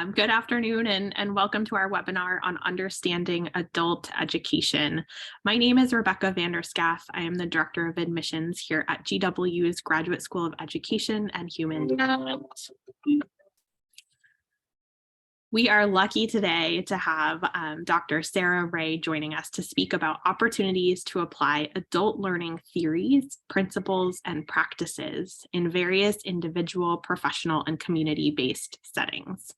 Good afternoon and welcome to our webinar on understanding adult education. My name is Rebecca Vanderscaff. I am the Director of Admissions here at GW's Graduate School of Education and Human Development. We are lucky today to have Dr. Sarah Ray joining us to speak about opportunities to apply adult learning theories, principles, and practices in various individual, professional, and community-based settings.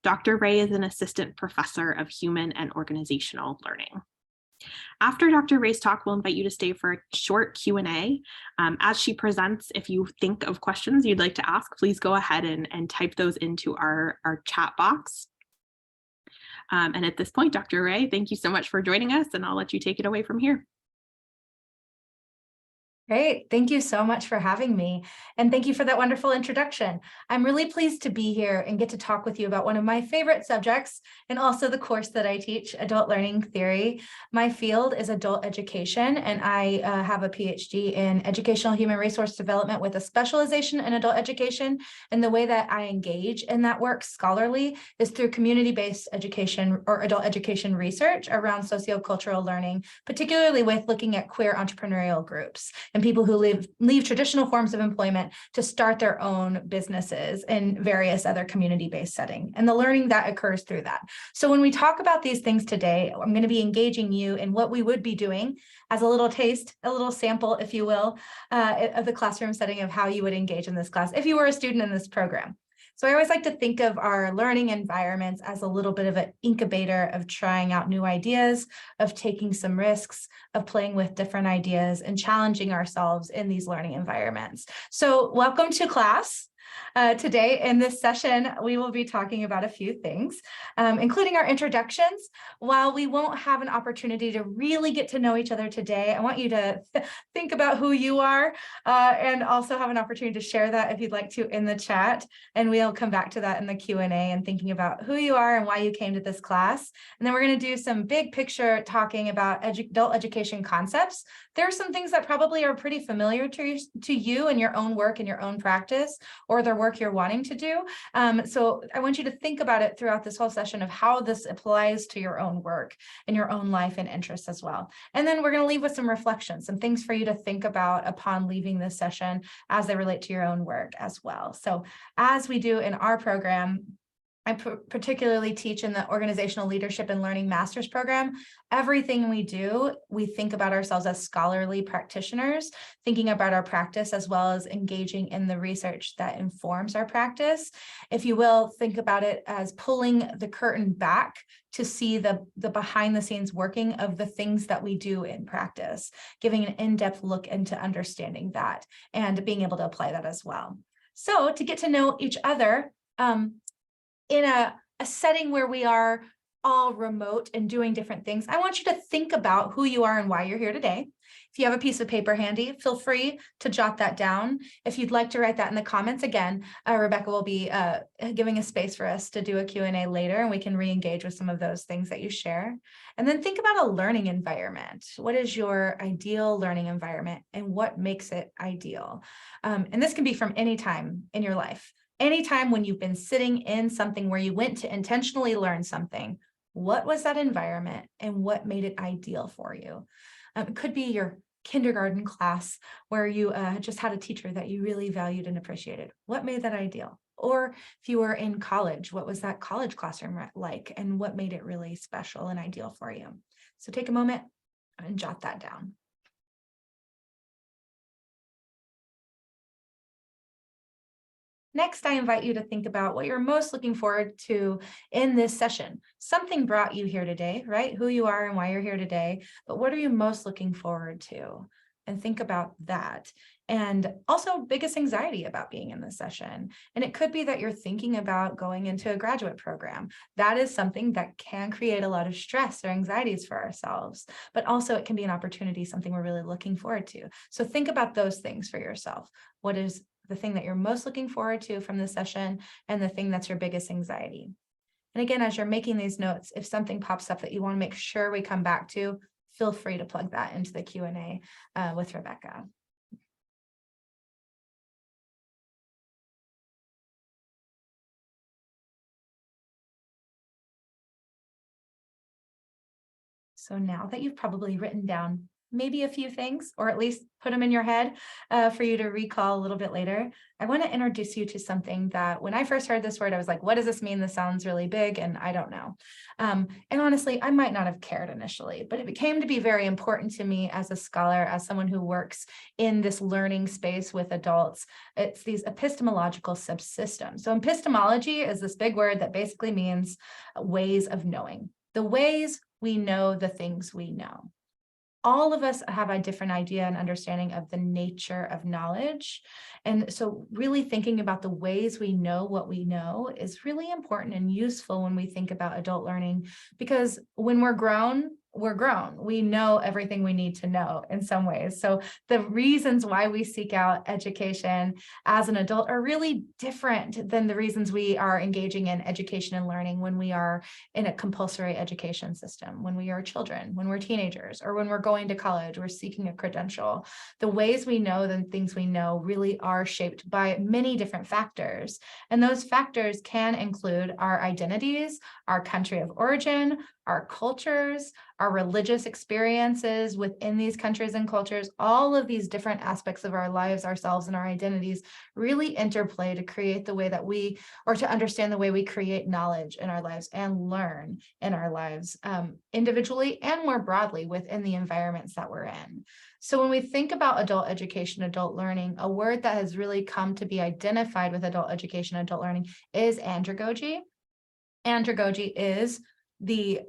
Dr. Ray is an assistant professor of human and organizational learning. After Dr. Ray's talk, we'll invite you to stay for a short Q&A. As she presents, if you think of questions you'd like to ask, please go ahead and type those into our chat box. And at this point, Dr. Ray, thank you so much for joining us, and I'll let you take it away from here. Great. Thank you so much for having me. And thank you for that wonderful introduction. I'm really pleased to be here and get to talk with you about one of my favorite subjects and also the course that I teach, Adult Learning Theory. My field is adult education, and I have a PhD in educational human resource development with a specialization in adult education. And the way that I engage in that work scholarly is through community-based education or adult education research around sociocultural learning, particularly with looking at queer entrepreneurial groups and people who leave traditional forms of employment to start their own businesses in various other community-based settings, and the learning that occurs through that. So when we talk about these things today, I'm going to be engaging you in what we would be doing as a little taste, a little sample, if you will, of the classroom setting of how you would engage in this class if you were a student in this program. So I always like to think of our learning environments as a little bit of an incubator of trying out new ideas, of taking some risks, of playing with different ideas and challenging ourselves in these learning environments. So welcome to class. Today in this session, we will be talking about a few things, including our introductions. While we won't have an opportunity to really get to know each other today, I want you to think about who you are and also have an opportunity to share that if you'd like to in the chat. And we'll come back to that in the Q&A and thinking about who you are and why you came to this class. And then we're going to do some big picture talking about adult education concepts. There are some things that probably are pretty familiar to you in your own work and your own practice, or the work you're wanting to do. So I want you to think about it throughout this whole session of how this applies to your own work and your own life and interests as well. And then we're going to leave with some reflections, some things for you to think about upon leaving this session as they relate to your own work as well. So as we do in our program, I particularly teach in the Organizational Leadership and Learning Master's Program. Everything we do, we think about ourselves as scholarly practitioners, thinking about our practice as well as engaging in the research that informs our practice. If you will, think about it as pulling the curtain back to see the behind the scenes working of the things that we do in practice, giving an in-depth look into understanding that and being able to apply that as well. So to get to know each other, in a setting where we are all remote and doing different things, I want you to think about who you are and why you're here today. If you have a piece of paper handy, feel free to jot that down. If you'd like to write that in the comments, again, Rebecca will be giving a space for us to do a Q&A later, and we can re-engage with some of those things that you share. And then think about a learning environment. What is your ideal learning environment and what makes it ideal? And this can be from any time in your life. Anytime when you've been sitting in something where you went to intentionally learn something, what was that environment and what made it ideal for you? It could be your kindergarten class where you just had a teacher that you really valued and appreciated. What made that ideal? Or if you were in college, what was that college classroom like and what made it really special and ideal for you? So take a moment and jot that down. Next, I invite you to think about what you're most looking forward to in this session. Something brought you here today, right? Who you are and why you're here today, but what are you most looking forward to? And think about that. And also biggest anxiety about being in this session. And it could be that you're thinking about going into a graduate program. That is something that can create a lot of stress or anxieties for ourselves, but also it can be an opportunity, something we're really looking forward to. So think about those things for yourself. What is the thing that you're most looking forward to from this session and the thing that's your biggest anxiety? And again, as you're making these notes, if something pops up that you want to make sure we come back to, feel free to plug that into the Q&A with Rebecca. So now that you've probably written down maybe a few things, or at least put them in your head for you to recall a little bit later, I want to introduce you to something that when I first heard this word, I was like, what does this mean? This sounds really big, and I don't know. And honestly, I might not have cared initially, but it became to be very important to me as a scholar, as someone who works in this learning space with adults. It's these epistemological subsystems. So epistemology is this big word that basically means ways of knowing, the ways we know the things we know. All of us have a different idea and understanding of the nature of knowledge. And so really thinking about the ways we know what we know is really important and useful when we think about adult learning, because when we're grown, we know everything we need to know in some ways. So the reasons why we seek out education as an adult are really different than the reasons we are engaging in education and learning when we are in a compulsory education system, when we are children, when we're teenagers, or when we're going to college, we're seeking a credential. The ways we know the things we know really are shaped by many different factors. And those factors can include our identities, our country of origin, our cultures, our religious experiences within these countries and cultures. All of these different aspects of our lives, ourselves, and our identities really interplay to create the way that we, or to understand the way we create knowledge in our lives and learn in our lives, individually and more broadly within the environments that we're in. So when we think about adult education, adult learning, a word that has really come to be identified with adult education, adult learning is andragogy. Andragogy is the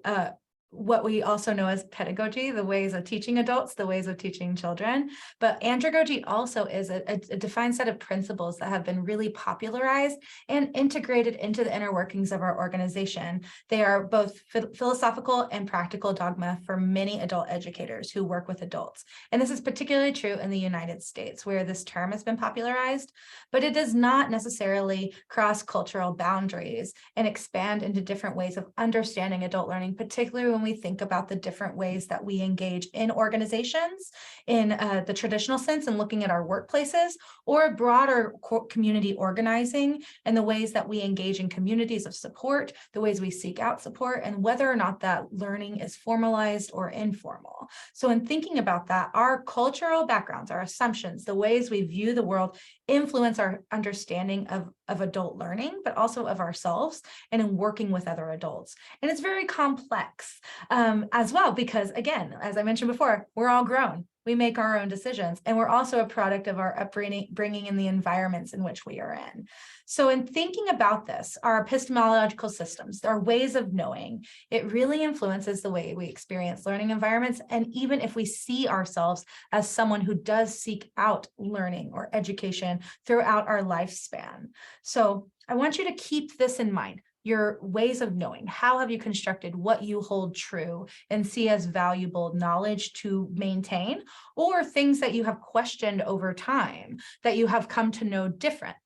what we also know as pedagogy, the ways of teaching adults, the ways of teaching children. But andragogy also is a defined set of principles that have been really popularized and integrated into the inner workings of our organization. They are both philosophical and practical dogma for many adult educators who work with adults. And this is particularly true in the United States, where this term has been popularized, but it does not necessarily cross cultural boundaries and expand into different ways of understanding adult learning, particularly when we think about the different ways that we engage in organizations in the traditional sense and looking at our workplaces, or broader community organizing and the ways that we engage in communities of support, the ways we seek out support, and whether or not that learning is formalized or informal. So in thinking about that, our cultural backgrounds, our assumptions, the ways we view the world influence our understanding of adult learning, but also of ourselves and in working with other adults. And it's very complex as well, because again, as I mentioned before, we're all grown. We make our own decisions, and we're also a product of our upbringing in the environments in which we are in. So in thinking about this, our epistemological systems, our ways of knowing, it really influences the way we experience learning environments. And even if we see ourselves as someone who does seek out learning or education throughout our lifespan. So I want you to keep this in mind. Your ways of knowing. How have you constructed what you hold true and see as valuable knowledge to maintain, or things that you have questioned over time that you have come to know different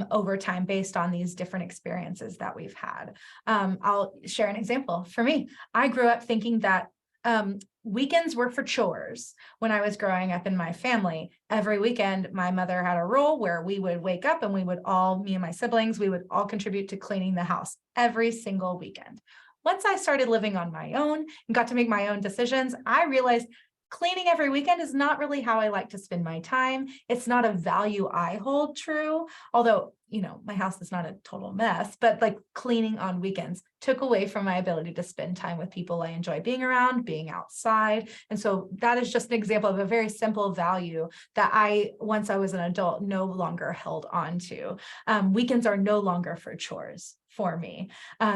over time based on these different experiences that we've had. I'll share an example. For me, I grew up thinking that weekends were for chores. When I was growing up in my family, every weekend, my mother had a rule where we would wake up and we would all, me and my siblings, we would all contribute to cleaning the house every single weekend. Once I started living on my own and got to make my own decisions, I realized cleaning every weekend is not really how I like to spend my time. It's not a value I hold true, although, you know, my house is not a total mess, but like cleaning on weekends took away from my ability to spend time with people I enjoy being around, being outside. And so that is just an example of a very simple value that I, once I was an adult, no longer held on to. Weekends are no longer for chores for me,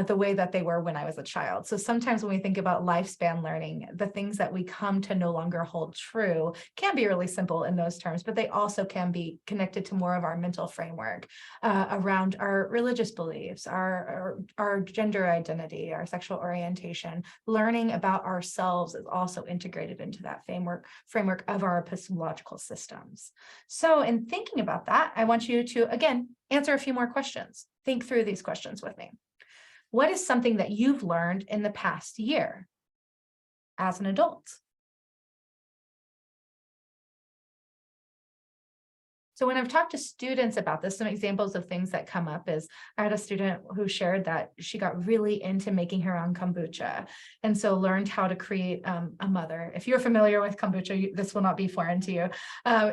the way that they were when I was a child. So sometimes when we think about lifespan learning, the things that we come to no longer hold true can be really simple in those terms, but they also can be connected to more of our mental framework around our religious beliefs, our gender identity, our sexual orientation. Learning about ourselves is also integrated into that framework of our epistemological systems. So in thinking about that, I want you to, again, answer a few more questions. Think through these questions with me. What is something that you've learned in the past year as an adult? So when I've talked to students about this, some examples of things that come up is I had a student who shared that she got really into making her own kombucha, and so learned how to create a mother. If you're familiar with kombucha, this will not be foreign to you.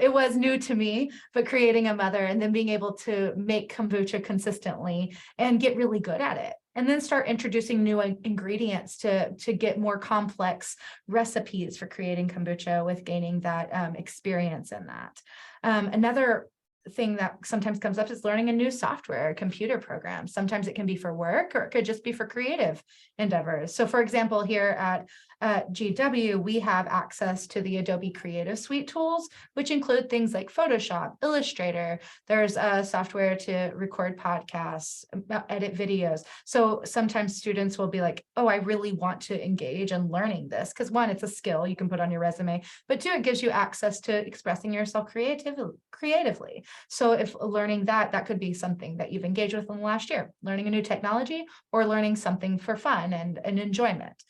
It was new to me, but creating a mother and then being able to make kombucha consistently and get really good at it. And then start introducing new ingredients to get more complex recipes for creating kombucha with gaining that experience in that. Another thing that sometimes comes up is learning a new software, a computer program. Sometimes it can be for work, or it could just be for creative endeavors. So for example, here at GW, we have access to the Adobe Creative Suite tools, which include things like Photoshop, Illustrator. There's a software to record podcasts, edit videos. So sometimes students will be like, oh, I really want to engage in learning this, because one, it's a skill you can put on your resume, but two, it gives you access to expressing yourself creatively. So if learning that could be something that you've engaged with in the last year, learning a new technology or learning something for fun and enjoyment.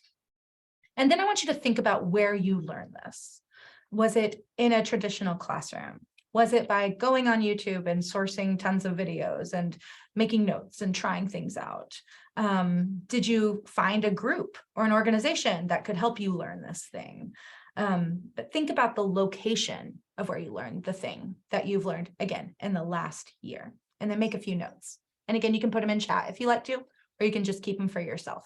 And then I want you to think about where you learned this. Was it in a traditional classroom? Was it by going on YouTube and sourcing tons of videos and making notes and trying things out? Did you find a group or an organization that could help you learn this thing? But think about the location of where you learned the thing that you've learned, again, in the last year, and then make a few notes. And again, you can put them in chat if you like to, or you can just keep them for yourself.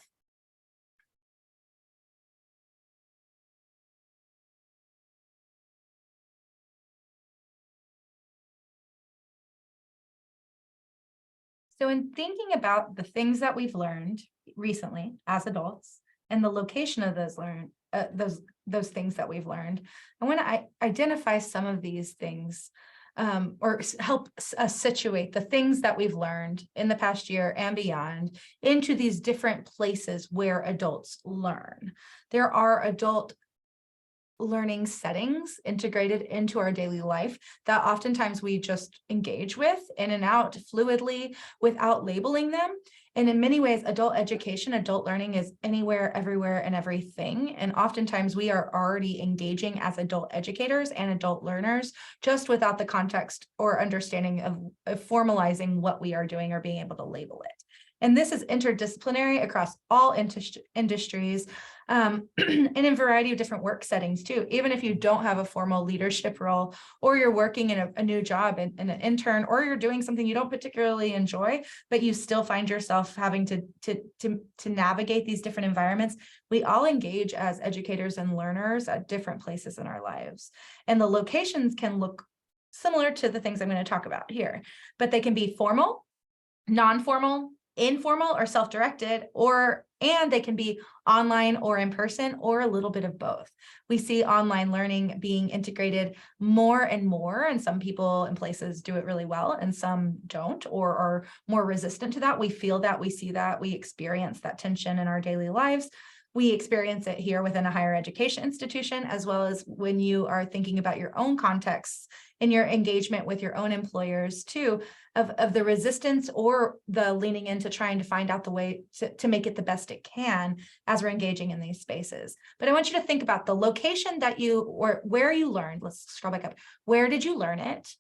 So in thinking about the things that we've learned recently as adults and the location of those things that we've learned, I want to identify some of these things or help us situate the things that we've learned in the past year and beyond into these different places where adults learn. There are adult learning settings integrated into our daily life that oftentimes we just engage with in and out fluidly without labeling them. And in many ways, adult education, adult learning is anywhere, everywhere, and everything. And oftentimes we are already engaging as adult educators and adult learners just without the context or understanding of formalizing what we are doing or being able to label it. And this is interdisciplinary across all industries and in a variety of different work settings too. Even if you don't have a formal leadership role, or you're working in a new job in an intern, or you're doing something you don't particularly enjoy, but you still find yourself having to navigate these different environments, we all engage as educators and learners at different places in our lives. And the locations can look similar to the things I'm going to talk about here, but they can be formal, non-formal, informal, or self-directed, and they can be online or in person, or a little bit of both. We see online learning being integrated more and more, and some people and places do it really well, and some don't, or are more resistant to that. We feel that, we see that, we experience that tension in our daily lives. We experience it here within a higher education institution, as well as when you are thinking about your own contexts in your engagement with your own employers too, of the resistance or the leaning into trying to find out the way to make it the best it can as we're engaging in these spaces. But I want you to think about the location that or where you learned. Let's scroll back up. Where did you learn it?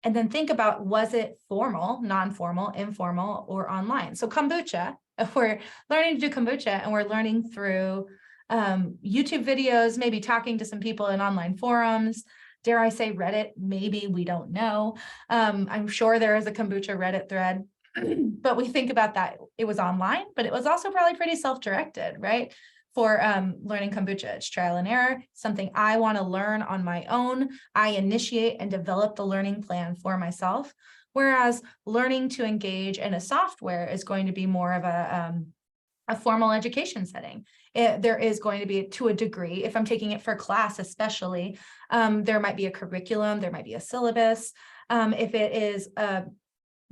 And then think about, was it formal, non-formal, informal, or online? So kombucha, if we're learning to do kombucha and we're learning through YouTube videos, maybe talking to some people in online forums, dare I say Reddit, maybe, we don't know. I'm sure there is a kombucha Reddit thread, but we think about that. It was online, but it was also probably pretty self-directed, right? For learning kombucha, it's trial and error, something I want to learn on my own. I initiate and develop the learning plan for myself. Whereas learning to engage in a software is going to be more of a formal education setting. There is going to be, to a degree, if I'm taking it for class especially, there might be a curriculum, there might be a syllabus. If it is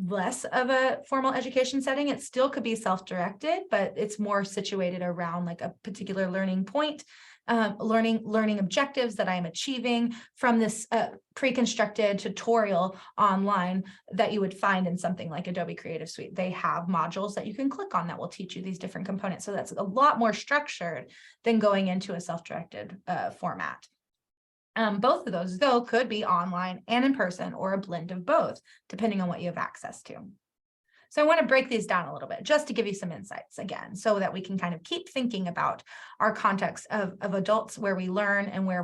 less of a formal education setting, it still could be self-directed, but it's more situated around like a particular learning point, learning objectives that I'm achieving from this pre-constructed tutorial online that you would find in something like Adobe Creative Suite. They have modules that you can click on that will teach you these different components. So that's a lot more structured than going into a self-directed format. Both of those, though, could be online and in person or a blend of both, depending on what you have access to. So I want to break these down a little bit just to give you some insights again, so that we can kind of keep thinking about our context of adults, where we learn and where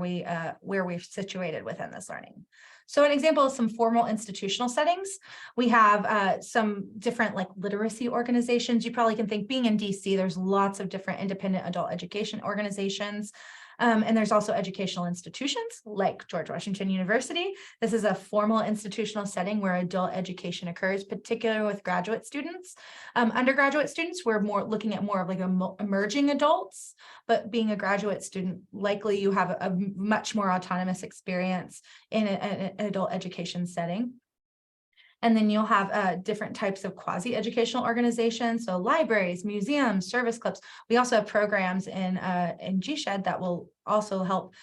we're situated within this learning. So an example of some formal institutional settings, we have some different like literacy organizations. You probably can think, being in DC, there's lots of different independent adult education organizations. And there's also educational institutions like George Washington University. This is a formal institutional setting where adult education occurs, particularly with graduate students. Undergraduate students, we're looking at more of like emerging adults, but being a graduate student, likely you have a much more autonomous experience in an adult education setting. And then you'll have different types of quasi-educational organizations, so libraries, museums, service clubs. We also have programs in GSEHD that will also help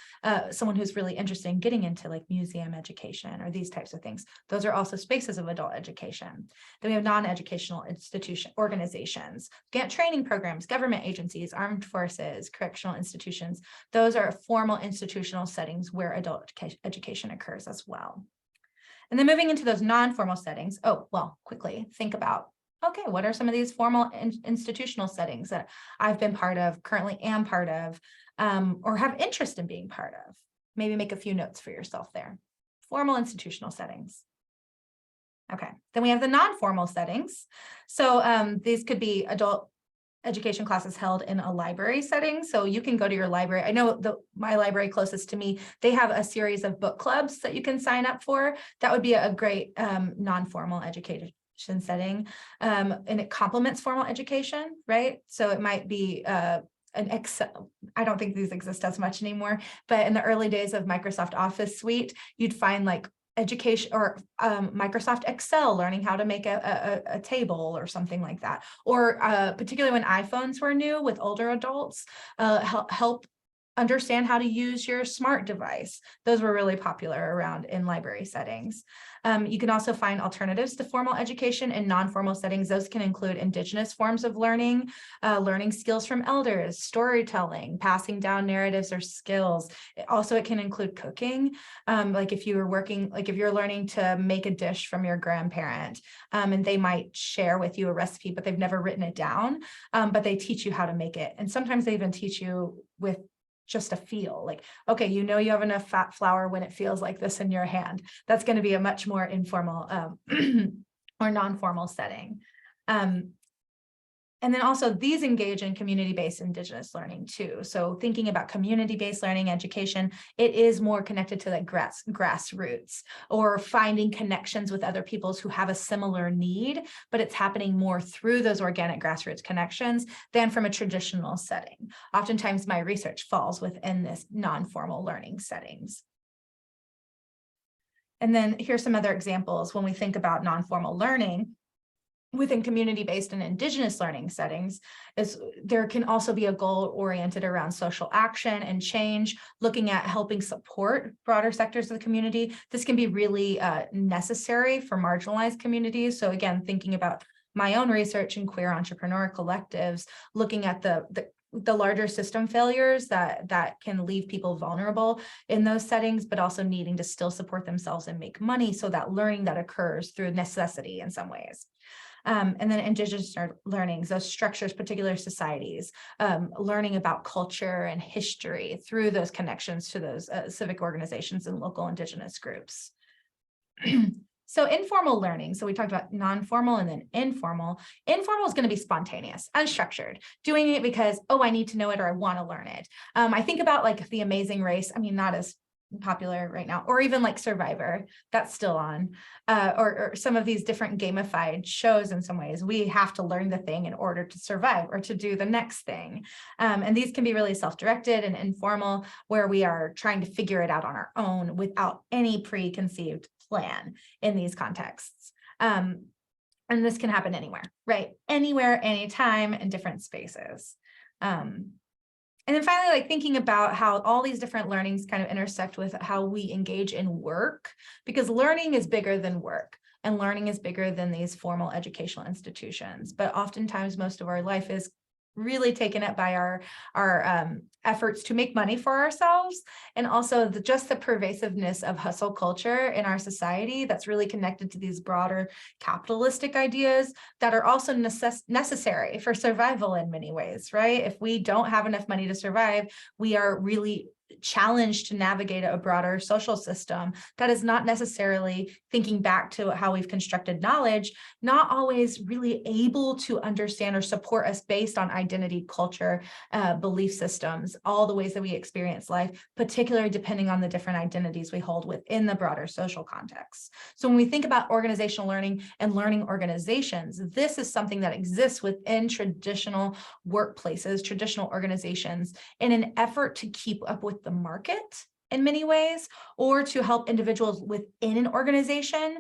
someone who's really interested in getting into like museum education or these types of things. Those are also spaces of adult education. Then we have non-educational institution organizations, training programs, government agencies, armed forces, correctional institutions. Those are formal institutional settings where adult education occurs as well. And then moving into those non-formal settings, quickly think about, okay, what are some of these formal institutional settings that I've been part of, currently am part of, or have interest in being part of? Maybe make a few notes for yourself there. Formal institutional settings. Okay, then we have the non-formal settings. So these could be adult education classes held in a library setting. So you can go to your library. I know my library closest to me, they have a series of book clubs that you can sign up for. That would be a great non-formal education setting. And it complements formal education, right? So it might be an Excel. I don't think these exist as much anymore, but in the early days of Microsoft Office Suite, you'd find like education or Microsoft Excel, learning how to make a table or something like that. Or particularly when iPhones were new with older adults, help understand how to use your smart device. Those were really popular around in library settings. You can also find alternatives to formal education in non-formal settings. Those can include indigenous forms of learning, learning skills from elders, storytelling, passing down narratives or skills. Also, it can include cooking. Like if you're learning to make a dish from your grandparent, and they might share with you a recipe, but they've never written it down, but they teach you how to make it. And sometimes they even teach you with just a feel, like, okay, you know you have enough fat flour when it feels like this in your hand. That's going to be a much more informal or non-formal setting. And then also these engage in community-based indigenous learning too. So thinking about community-based learning education, it is more connected to like grassroots, or finding connections with other peoples who have a similar need, but it's happening more through those organic grassroots connections than from a traditional setting. Oftentimes my research falls within this non-formal learning settings. And then here's some other examples when we think about non-formal learning. Within community-based and indigenous learning settings, there can also be a goal oriented around social action and change, looking at helping support broader sectors of the community. This can be really necessary for marginalized communities. So again, thinking about my own research in queer entrepreneur collectives, looking at the larger system failures that can leave people vulnerable in those settings, but also needing to still support themselves and make money. So that learning that occurs through necessity in some ways. And then indigenous learnings, those structures, particular societies, learning about culture and history through those connections to those civic organizations and local indigenous groups. So informal learning, so we talked about non-formal and then informal. Informal is going to be spontaneous, unstructured, doing it because, oh, I need to know it or I want to learn it. I think about like The Amazing Race, I mean, not as popular right now, or even like Survivor, that's still on, or some of these different gamified shows. In some ways, we have to learn the thing in order to survive or to do the next thing. And these can be really self-directed and informal, where we are trying to figure it out on our own without any preconceived plan in these contexts. And this can happen anywhere, right? Anywhere, anytime, in different spaces. And then finally, like thinking about how all these different learnings kind of intersect with how we engage in work, because learning is bigger than work and learning is bigger than these formal educational institutions. But oftentimes most of our life is really taken it by our efforts to make money for ourselves, and also just the pervasiveness of hustle culture in our society that's really connected to these broader capitalistic ideas that are also necessary for survival in many ways, right? If we don't have enough money to survive, we are really challenged to navigate a broader social system that is not necessarily, thinking back to how we've constructed knowledge, not always really able to understand or support us based on identity, culture, belief systems, all the ways that we experience life, particularly depending on the different identities we hold within the broader social context. So when we think about organizational learning and learning organizations, this is something that exists within traditional workplaces, traditional organizations, in an effort to keep up with the market in many ways, or to help individuals within an organization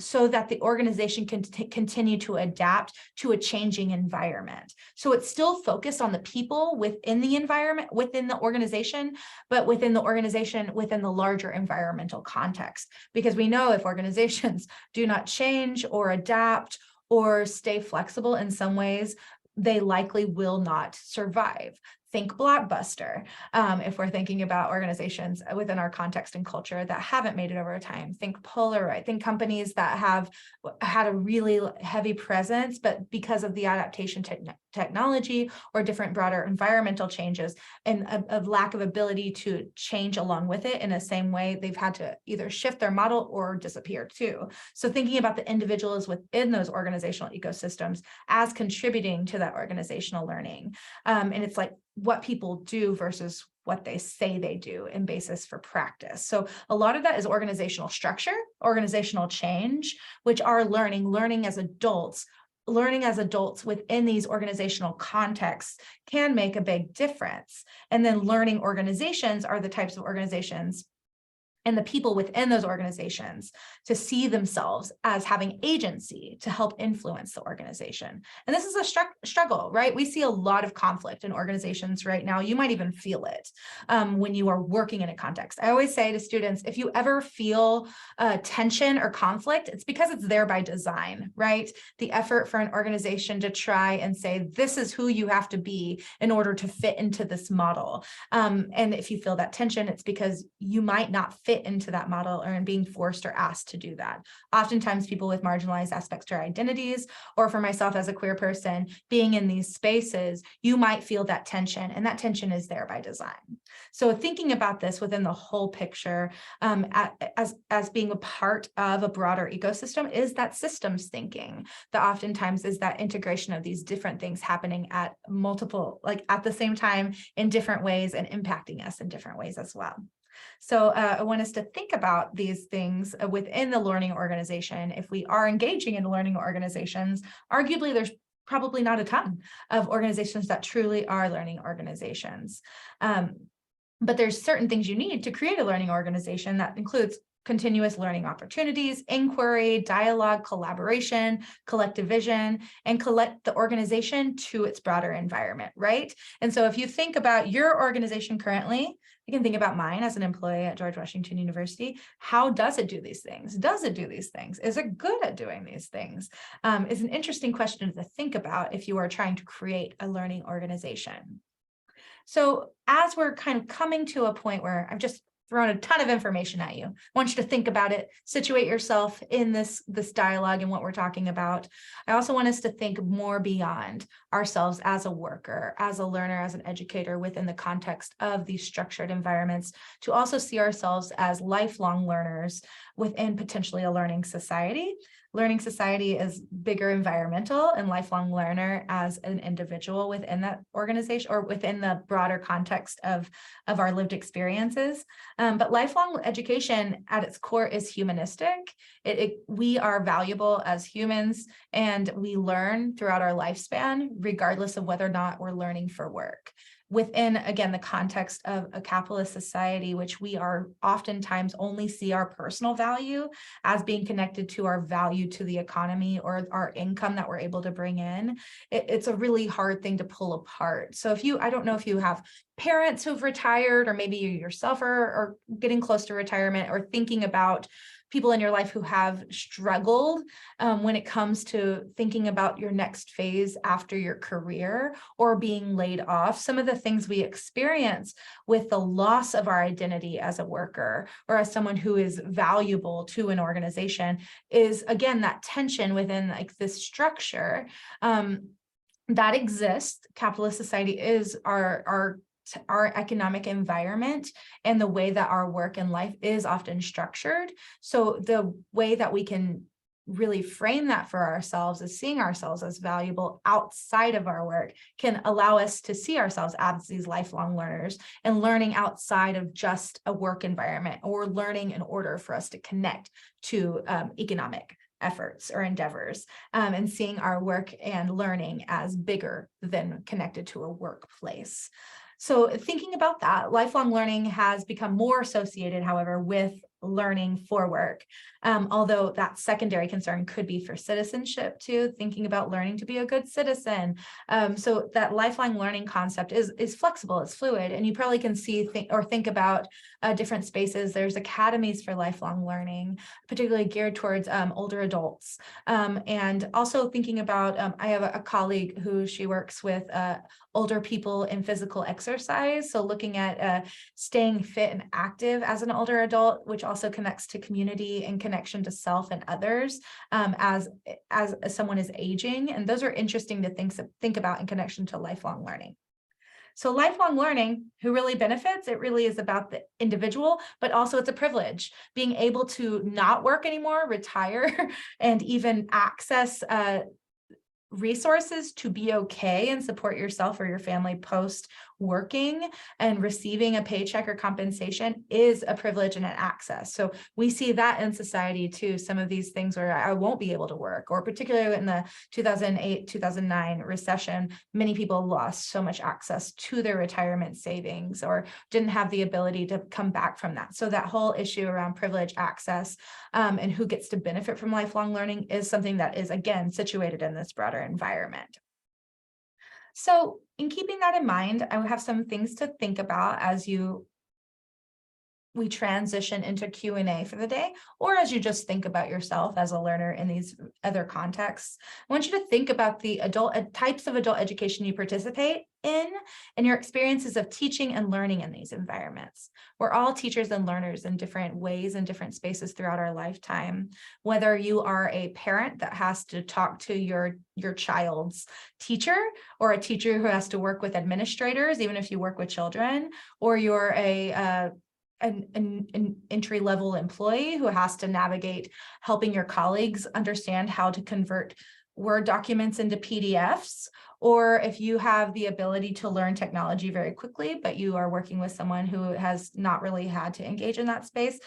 so that the organization can continue to adapt to a changing environment. So it's still focused on the people within the environment, within the organization, but within the organization, within the larger environmental context. Because we know if organizations do not change or adapt or stay flexible in some ways, they likely will not survive. Think Blockbuster, if we're thinking about organizations within our context and culture that haven't made it over time. Think Polaroid, think companies that have had a really heavy presence, but because of the adaptation technology or different broader environmental changes and a lack of ability to change along with it in the same way, they've had to either shift their model or disappear too. So thinking about the individuals within those organizational ecosystems as contributing to that organizational learning. And it's like what people do versus what they say they do in basis for practice. So a lot of that is organizational structure, organizational change, which are learning as adults. Learning as adults within these organizational contexts can make a big difference. And then learning organizations are the types of organizations and the people within those organizations to see themselves as having agency to help influence the organization. And this is a struggle, right? We see a lot of conflict in organizations right now. You might even feel it when you are working in a context. I always say to students, if you ever feel tension or conflict, it's because it's there by design, right? The effort for an organization to try and say, this is who you have to be in order to fit into this model. And if you feel that tension, it's because you might not fit into that model or in being forced or asked to do that. Oftentimes people with marginalized aspects to their identities, or for myself as a queer person, being in these spaces, you might feel that tension, and that tension is there by design. So thinking about this within the whole picture as being a part of a broader ecosystem is that systems thinking that oftentimes is that integration of these different things happening at multiple, like at the same time in different ways and impacting us in different ways as well. So I want us to think about these things within the learning organization. If we are engaging in learning organizations, arguably there's probably not a ton of organizations that truly are learning organizations. But there's certain things you need to create a learning organization that includes continuous learning opportunities, inquiry, dialogue, collaboration, collective vision, and collect the organization to its broader environment, right? And so if you think about your organization currently, you can think about mine as an employee at George Washington University. How does it do these things? Does it do these things? Is it good at doing these things? Is an interesting question to think about if you are trying to create a learning organization. So as we're kind of coming to a point where I've just thrown a ton of information at you, I want you to think about it, situate yourself in this dialogue and what we're talking about. I also want us to think more beyond ourselves as a worker, as a learner, as an educator within the context of these structured environments, to also see ourselves as lifelong learners within potentially a learning society. Learning society is bigger environmental, and lifelong learner as an individual within that organization or within the broader context of our lived experiences. But lifelong education at its core is humanistic. We are valuable as humans, and we learn throughout our lifespan, regardless of whether or not we're learning for work. Within, again, the context of a capitalist society, which we are oftentimes only see our personal value as being connected to our value to the economy or our income that we're able to bring in, it's a really hard thing to pull apart. So I don't know if you have parents who've retired, or maybe you yourself are getting close to retirement, or thinking about people in your life who have struggled when it comes to thinking about your next phase after your career or being laid off. Some of the things we experience with the loss of our identity as a worker or as someone who is valuable to an organization is, again, that tension within like this structure that exists. Capitalist society is our economic environment and the way that our work and life is often structured. So the way that we can really frame that for ourselves as seeing ourselves as valuable outside of our work can allow us to see ourselves as these lifelong learners and learning outside of just a work environment, or learning in order for us to connect to economic efforts or endeavors, and seeing our work and learning as bigger than connected to a workplace. So thinking about that, lifelong learning has become more associated, however, with learning for work, although that secondary concern could be for citizenship too, thinking about learning to be a good citizen. So that lifelong learning concept is flexible, it's fluid, and you probably can think about different spaces. There's academies for lifelong learning, particularly geared towards older adults. And also thinking about, I have a colleague who she works with older people in physical exercise. So looking at staying fit and active as an older adult, which also connects to community and connection to self and others as someone is aging. And those are interesting to think about in connection to lifelong learning. So lifelong learning, who really benefits? It really is about the individual, but also it's a privilege. Being able to not work anymore, retire, and even access resources to be okay and support yourself or your family post working and receiving a paycheck or compensation is a privilege and an access. So we see that in society too, some of these things where I won't be able to work, or particularly in the 2008, 2009 recession, many people lost so much access to their retirement savings or didn't have the ability to come back from that. So that whole issue around privilege, access, and who gets to benefit from lifelong learning is something that is, again, situated in this broader environment. So in keeping that in mind, I have some things to think about as we transition into Q&A for the day, or as you just think about yourself as a learner in these other contexts. I want you to think about the types of adult education you participate in and your experiences of teaching and learning in these environments. We're all teachers and learners in different ways and different spaces throughout our lifetime. Whether you are a parent that has to talk to your child's teacher, or a teacher who has to work with administrators, even if you work with children, or you're an entry-level employee who has to navigate helping your colleagues understand how to convert Word documents into PDFs, or if you have the ability to learn technology very quickly, but you are working with someone who has not really had to engage in that space,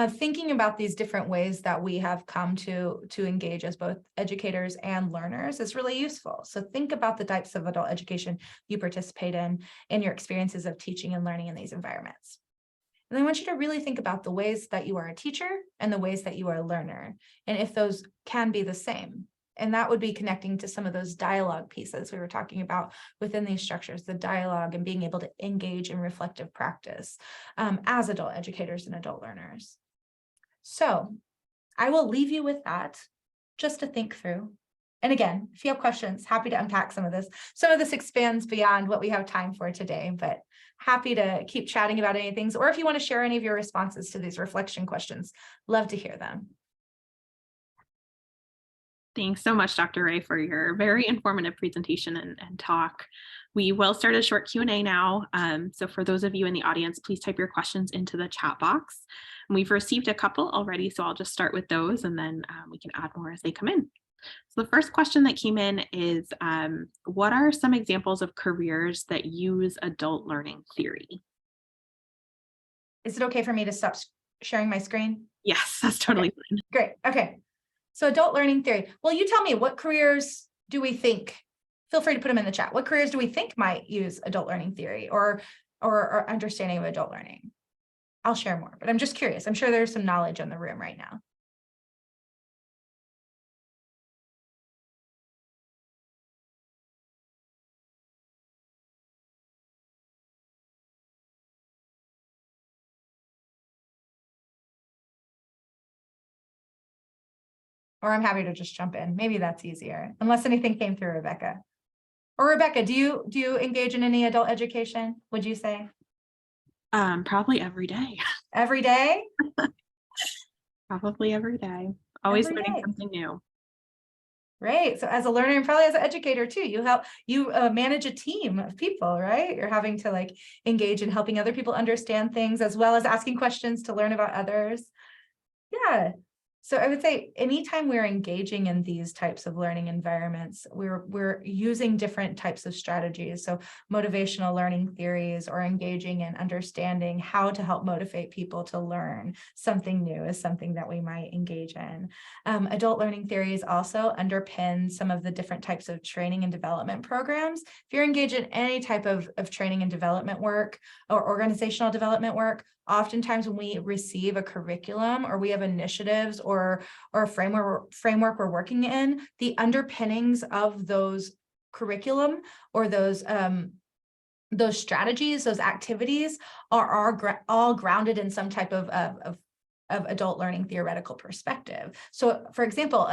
thinking about these different ways that we have come to engage as both educators and learners is really useful. So think about the types of adult education you participate in your experiences of teaching and learning in these environments. And I want you to really think about the ways that you are a teacher and the ways that you are a learner, and if those can be the same. And that would be connecting to some of those dialogue pieces we were talking about within these structures, the dialogue and being able to engage in reflective practice as adult educators and adult learners. So I will leave you with that just to think through. And again, if you have questions, happy to unpack some of this. Some of this expands beyond what we have time for today, but happy to keep chatting about any things, or if you want to share any of your responses to these reflection questions, love to hear them. Thanks so much, Dr. Ray, for your very informative presentation and talk. We will start a short Q&A now. So for those of you in the audience, please type your questions into the chat box. And we've received a couple already, so I'll just start with those, and then we can add more as they come in. So the first question that came in is, what are some examples of careers that use adult learning theory? Is it okay for me to stop sharing my screen? Yes, that's totally fine. Great. Okay. So adult learning theory. Well, you tell me, what careers do we think? Feel free to put them in the chat. What careers do we think might use adult learning theory or understanding of adult learning? I'll share more, but I'm just curious. I'm sure there's some knowledge in the room right now. Or I'm happy to just jump in. Maybe that's easier, unless anything came through, Rebecca. Or Rebecca, do you engage in any adult education, would you say? Probably every day. Every day? Probably every day. Always Every learning day. something new. Right. So as a learner and probably as an educator too, you manage a team of people, right? You're having to like engage in helping other people understand things as well as asking questions to learn about others. Yeah. So I would say anytime we're engaging in these types of learning environments, we're using different types of strategies. So motivational learning theories, or engaging in understanding how to help motivate people to learn something new is something that we might engage in. Adult learning theories also underpin some of the different types of training and development programs. If you're engaged in any type of training and development work or organizational development work, oftentimes when we receive a curriculum or we have initiatives or a framework we're working in, the underpinnings of those curriculum or those strategies, those activities are all grounded in some type of adult learning theoretical perspective. So for example,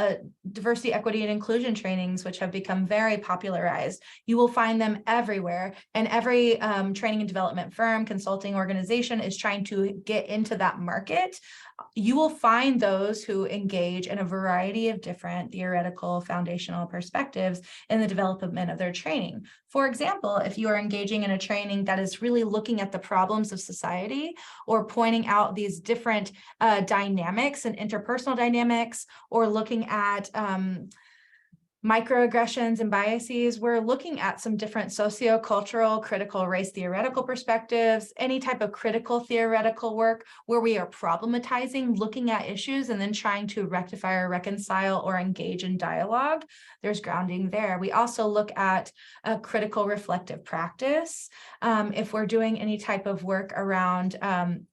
diversity, equity, and inclusion trainings, which have become very popularized, you will find them everywhere. And every training and development firm, consulting organization is trying to get into that market. You will find those who engage in a variety of different theoretical foundational perspectives in the development of their training. For example, if you are engaging in a training that is really looking at the problems of society or pointing out these different dynamics and interpersonal dynamics, or looking at microaggressions and biases, we're looking at some different socio-cultural, critical race theoretical perspectives, any type of critical theoretical work where we are problematizing, looking at issues, and then trying to rectify or reconcile or engage in dialogue. There's grounding there. We also look at a critical reflective practice. If we're doing any type of work around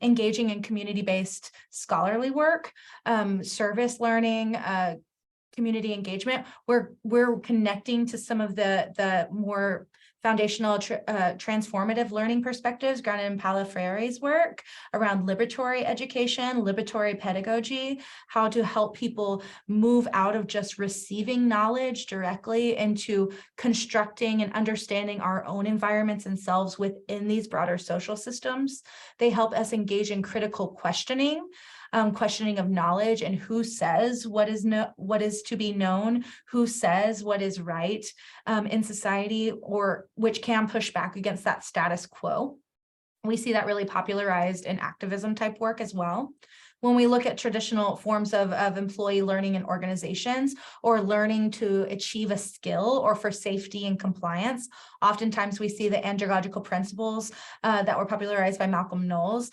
engaging in community-based scholarly work, service learning, community engagement, we're connecting to some of the more foundational transformative learning perspectives grounded in Paulo Freire's work around liberatory education, liberatory pedagogy, how to help people move out of just receiving knowledge directly into constructing and understanding our own environments and selves within these broader social systems. They help us engage in critical questioning, questioning of knowledge and who says what is to be known, who says what is right in society, or which can push back against that status quo. We see that really popularized in activism type work as well. When we look at traditional forms of employee learning in organizations, or learning to achieve a skill or for safety and compliance, oftentimes we see the andragogical principles that were popularized by Malcolm Knowles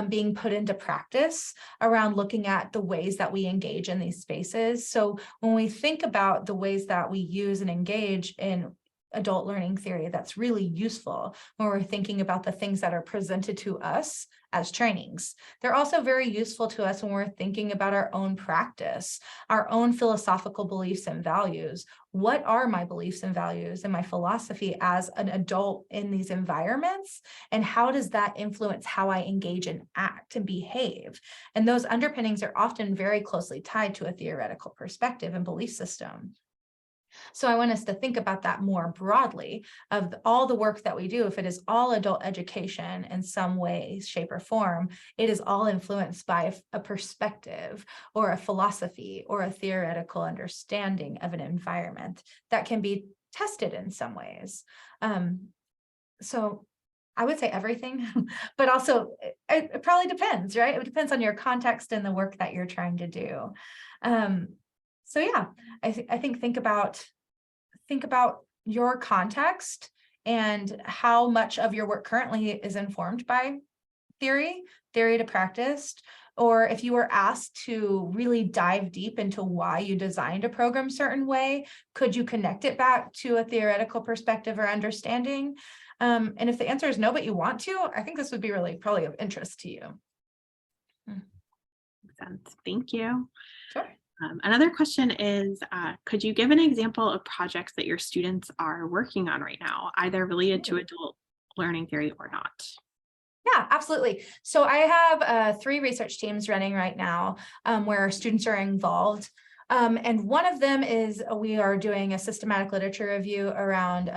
being put into practice around looking at the ways that we engage in these spaces. So when we think about the ways that we use and engage in adult learning theory, that's really useful when we're thinking about the things that are presented to us as trainings. They're also very useful to us when we're thinking about our own practice, our own philosophical beliefs and values. What are my beliefs and values and my philosophy as an adult in these environments? And how does that influence how I engage and act and behave? And those underpinnings are often very closely tied to a theoretical perspective and belief system. So I want us to think about that more broadly of all the work that we do. If it is all adult education in some way, shape, or form, it is all influenced by a perspective or a philosophy or a theoretical understanding of an environment that can be tested in some ways. So I would say everything, but also it probably depends, right? It depends on your context and the work that you're trying to do. So yeah, I think about your context and how much of your work currently is informed by theory to practice, or if you were asked to really dive deep into why you designed a program certain way, could you connect it back to a theoretical perspective or understanding? And if the answer is no, but you want to, I think this would be really probably of interest to you. Makes sense. Thank you. Sure. Another question is, could you give an example of projects that your students are working on right now, either related to adult learning theory or not? Yeah, absolutely. So I have 3 research teams running right now where students are involved. And one of them is we are doing a systematic literature review around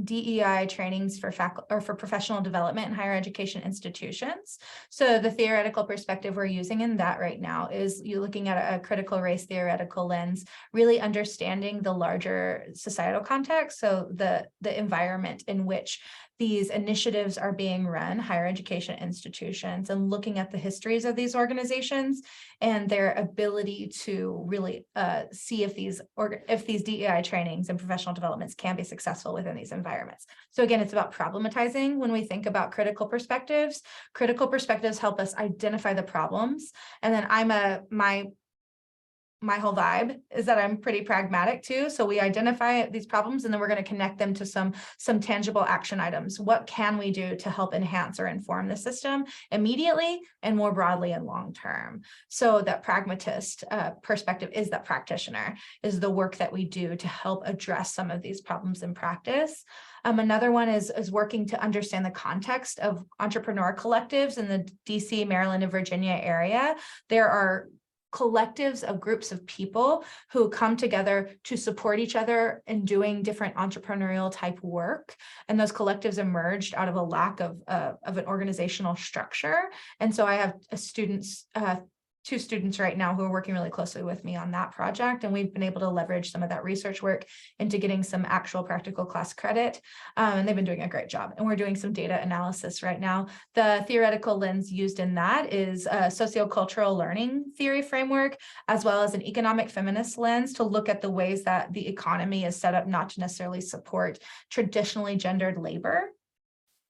DEI trainings for faculty or for professional development in higher education institutions. So the theoretical perspective we're using in that right now is you looking at a critical race theoretical lens, really understanding the larger societal context. So the environment in which these initiatives are being run, higher education institutions, and looking at the histories of these organizations and their ability to really see if these DEI trainings and professional developments can be successful within these environments. So again, it's about problematizing. When we think about critical perspectives help us identify the problems. And then my whole vibe is that I'm pretty pragmatic too. So we identify these problems and then we're going to connect them to some tangible action items. What can we do to help enhance or inform the system immediately and more broadly and long term? So that pragmatist perspective is that practitioner, is the work that we do to help address some of these problems in practice. Another one is working to understand the context of entrepreneur collectives in the DC, Maryland, and Virginia area. There are collectives of groups of people who come together to support each other in doing different entrepreneurial type work. And those collectives emerged out of a lack of an organizational structure. And so I have two students right now who are working really closely with me on that project. And we've been able to leverage some of that research work into getting some actual practical class credit. And they've been doing a great job. And we're doing some data analysis right now. The theoretical lens used in that is a sociocultural learning theory framework, as well as an economic feminist lens to look at the ways that the economy is set up not to necessarily support traditionally gendered labor.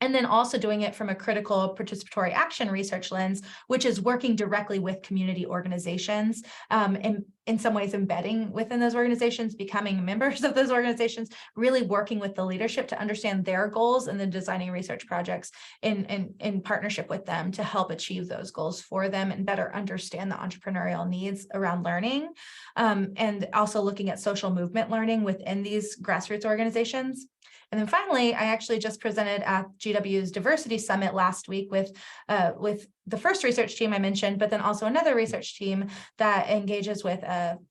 And then also doing it from a critical participatory action research lens, which is working directly with community organizations, and in some ways embedding within those organizations, becoming members of those organizations, really working with the leadership to understand their goals and then designing research projects in partnership with them to help achieve those goals for them and better understand the entrepreneurial needs around learning. And also looking at social movement learning within these grassroots organizations. And then finally, I actually just presented at GW's Diversity Summit last week with the first research team I mentioned, but then also another research team that engages with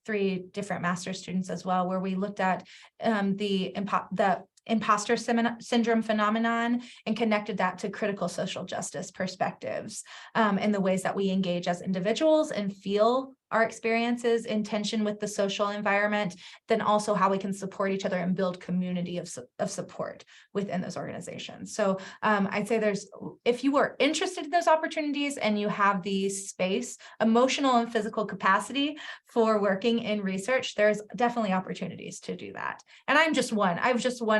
3 different master's students as well, where we looked at the imposter syndrome phenomenon and connected that to critical social justice perspectives and the ways that we engage as individuals and feel our experiences in tension with the social environment, then also how we can support each other and build community of support within those organizations. So I'd say if you are interested in those opportunities and you have the space, emotional and physical capacity for working in research, there's definitely opportunities to do that. And I'm just one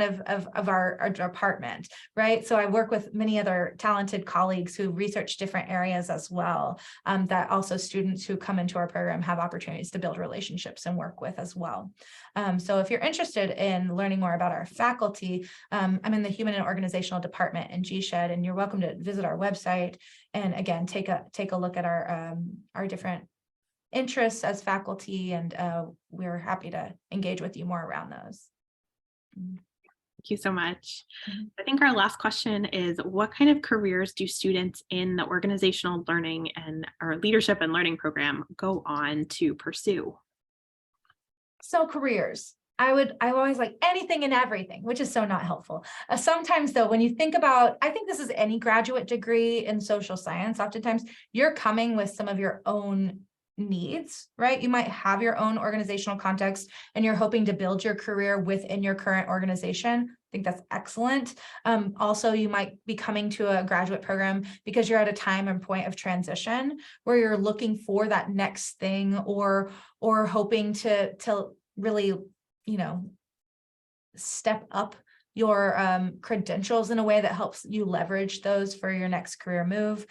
of our department, right? So I work with many other talented colleagues who research different areas as well, that also students who come into our program have opportunities to build relationships and work with as well. So if you're interested in learning more about our faculty, I'm in the Human and Organizational Department in GSEHD, and you're welcome to visit our website and again, take a look at our different interests as faculty, and we're happy to engage with you more around those. Thank you so much. I think our last question is, what kind of careers do students in the organizational learning and our leadership and learning program go on to pursue? So careers. I always like anything and everything, which is so not helpful. Sometimes though, when you think about, I think this is any graduate degree in social science, oftentimes you're coming with some of your own needs, right? You might have your own organizational context and you're hoping to build your career within your current organization. I think that's excellent. Also, you might be coming to a graduate program because you're at a time and point of transition where you're looking for that next thing or hoping to really, step up your credentials in a way that helps you leverage those for your next career move.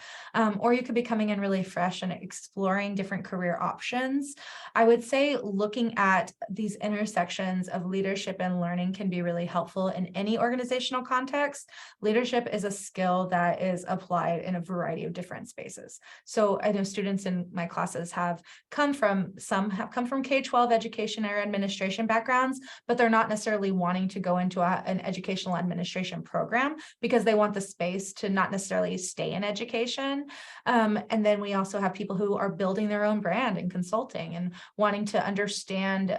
Or you could be coming in really fresh and exploring different career options. I would say looking at these intersections of leadership and learning can be really helpful in any organizational context. Leadership is a skill that is applied in a variety of different spaces. So I know students in my classes have come from K-12 education or administration backgrounds, but they're not necessarily wanting to go into an educational administration program because they want the space to not necessarily stay in education. And then we also have people who are building their own brand and consulting and wanting to understand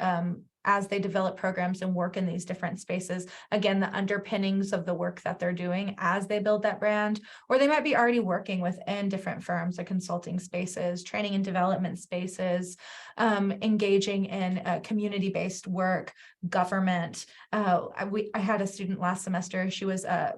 as they develop programs and work in these different spaces, again, the underpinnings of the work that they're doing as they build that brand, or they might be already working within different firms or consulting spaces, training and development spaces, engaging in community-based work, government. I had a student last semester, she was a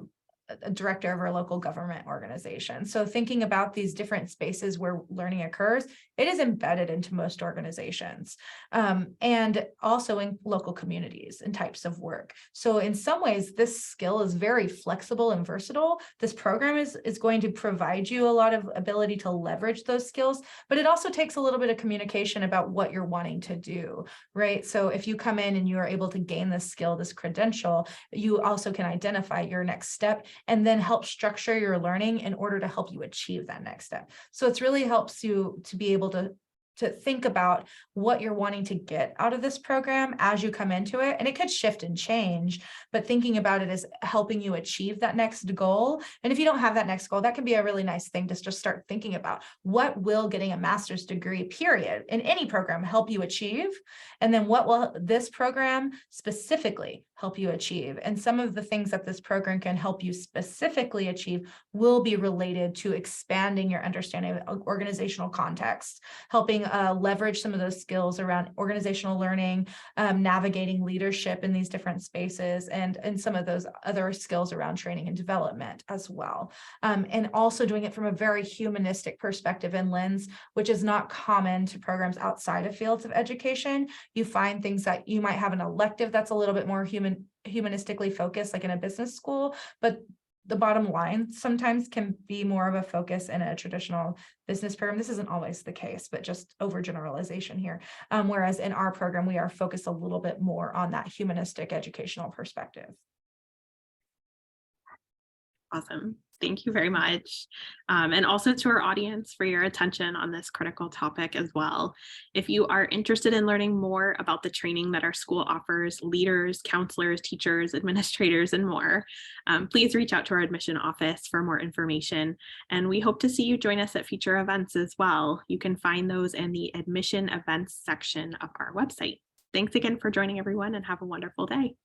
director of our local government organization. So thinking about these different spaces where learning occurs, it is embedded into most organizations, and also in local communities and types of work. So in some ways, this skill is very flexible and versatile. This program is going to provide you a lot of ability to leverage those skills, but it also takes a little bit of communication about what you're wanting to do, right? So if you come in and you are able to gain this skill, this credential, you also can identify your next step and then help structure your learning in order to help you achieve that next step. So it really helps you to be able to think about what you're wanting to get out of this program as you come into it. And it could shift and change, but thinking about it as helping you achieve that next goal. And if you don't have that next goal, that can be a really nice thing to just start thinking about. What will getting a master's degree, period, in any program help you achieve? And then what will this program specifically help you achieve? And some of the things that this program can help you specifically achieve will be related to expanding your understanding of organizational context, helping leverage some of those skills around organizational learning, navigating leadership in these different spaces, and some of those other skills around training and development as well. And also doing it from a very humanistic perspective and lens, which is not common to programs outside of fields of education. You find things that you might have an elective that's a little bit more humanistically focused, like in a business school, but the bottom line sometimes can be more of a focus in a traditional business program. This isn't always the case, but just overgeneralization here. Whereas in our program, we are focused a little bit more on that humanistic educational perspective. Awesome. Thank you very much. And also to our audience for your attention on this critical topic as well. If you are interested in learning more about the training that our school offers leaders, counselors, teachers, administrators, and more, please reach out to our admission office for more information. And we hope to see you join us at future events as well. You can find those in the admission events section of our website. Thanks again for joining, everyone, and have a wonderful day.